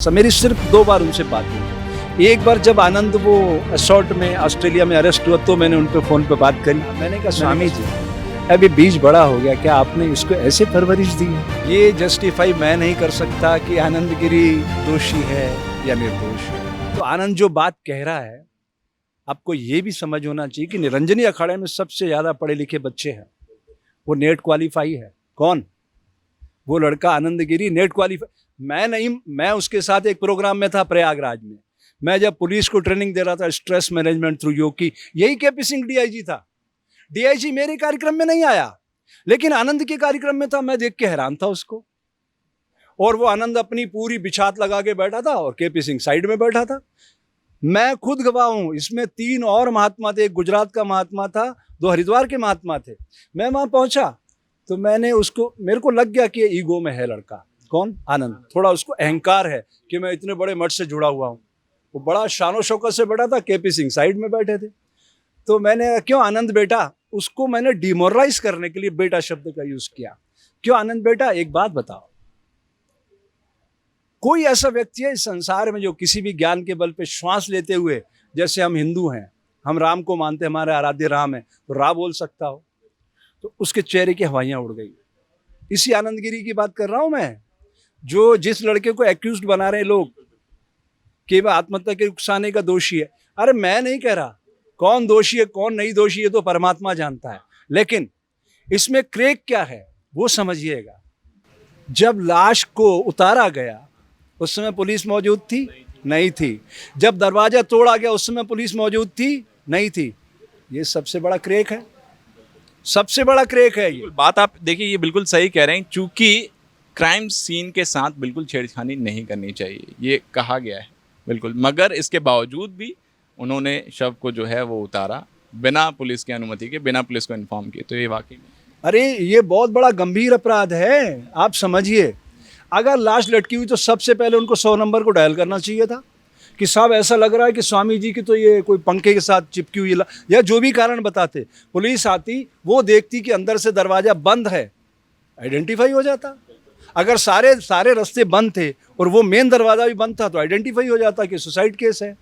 मेरी सिर्फ 2 बार उनसे बात हुई। एक बार जब आनंद वो असॉल्ट में ऑस्ट्रेलिया में अरेस्ट हुआ तो मैंने उन पे फ़ोन पे बात करी। मैंने कहा स्वामी जी अभी बीज बड़ा हो गया, क्या आपने इसको ऐसे परवरिश दी है? ये जस्टिफाई मैं नहीं कर सकता कि आनंद गिरी दोषी है या निर्दोष है। तो आनंद जो बात कह रहा है आपको ये भी समझ होना चाहिए कि निरंजनी अखाड़े में सबसे ज़्यादा पढ़े लिखे बच्चे हैं, वो नेट क्वालिफाई है। कौन? वो लड़का आनंद गिरी नेट क्वालिफाई। मैं उसके साथ एक प्रोग्राम में था प्रयागराज में। मैं जब पुलिस को ट्रेनिंग दे रहा था स्ट्रेस मैनेजमेंट थ्रू योग की, यही केपी सिंह डीआईजी था। डीआईजी मेरे कार्यक्रम में नहीं आया लेकिन आनंद के कार्यक्रम में था। मैं देख के हैरान था उसको। और वो आनंद अपनी पूरी बिछात लगा के बैठा था और केपी सिंह साइड में बैठा था। मैं खुद गवाह हूं, इसमें 3 और महात्मा थे। एक गुजरात का महात्मा था, 2 हरिद्वार के महात्मा थे। मैं वहां पहुंचा तो मेरे को लग गया कि ईगो में है लड़का। कौन? आनंद। थोड़ा उसको अहंकार है कि मैं इतने बड़े मठ से जुड़ा हुआ हूं। वो बड़ा शानो शौकत से बैठा था, केपी सिंह साइड में बैठे थे। तो मैंने क्यों आनंद बेटा, उसको मैंने डिमोरलाइज करने के लिए बेटा शब्द का यूज किया। क्यों आनंद बेटा, एक बात बताओ, कोई ऐसा व्यक्ति है इस संसार में जो किसी भी ज्ञान के बल पे श्वास लेते हुए, जैसे हम हिंदू हैं, हम राम को मानते, हमारे आराध्य राम है, तो रा बोल सकता हो? तो उसके चेहरे की हवाइयां उड़ गई। इसी आनंद गिरी की बात कर रहा हूं मैं, जो जिस लड़के को एक्यूज्ड बना रहे लोग कि वह आत्महत्या के उकसाने का दोषी है। अरे मैं नहीं कह रहा कौन दोषी है कौन नहीं दोषी है, तो परमात्मा जानता है। लेकिन इसमें क्रेक क्या है वो समझिएगा। जब लाश को उतारा गया उस समय पुलिस मौजूद थी? नहीं थी। जब दरवाजा तोड़ा गया उस समय पुलिस मौजूद थी? नहीं थी। ये सबसे बड़ा क्रेक है, सबसे बड़ा क्रेक है ये। बात आप देखिए, ये बिल्कुल सही कह रहे हैं, चूंकि क्राइम सीन के साथ बिल्कुल छेड़खानी नहीं करनी चाहिए, ये कहा गया है बिल्कुल। मगर इसके बावजूद भी उन्होंने शव को जो है वो उतारा बिना पुलिस की अनुमति के, बिना पुलिस को इन्फॉर्म किए। तो ये वाकई में, अरे ये बहुत बड़ा गंभीर अपराध है। आप समझिए, अगर लाश लटकी हुई तो सबसे पहले उनको 100 नंबर को डायल करना चाहिए था कि साहब ऐसा लग रहा है कि स्वामी जी की तो ये कोई पंखे के साथ चिपकी हुई, या जो भी कारण बताते। पुलिस आती, वो देखती कि अंदर से दरवाजा बंद है, आइडेंटिफाई हो जाता। अगर सारे रास्ते बंद थे और वो मेन दरवाजा भी बंद था तो आइडेंटिफाई हो जाता कि सुसाइड केस है।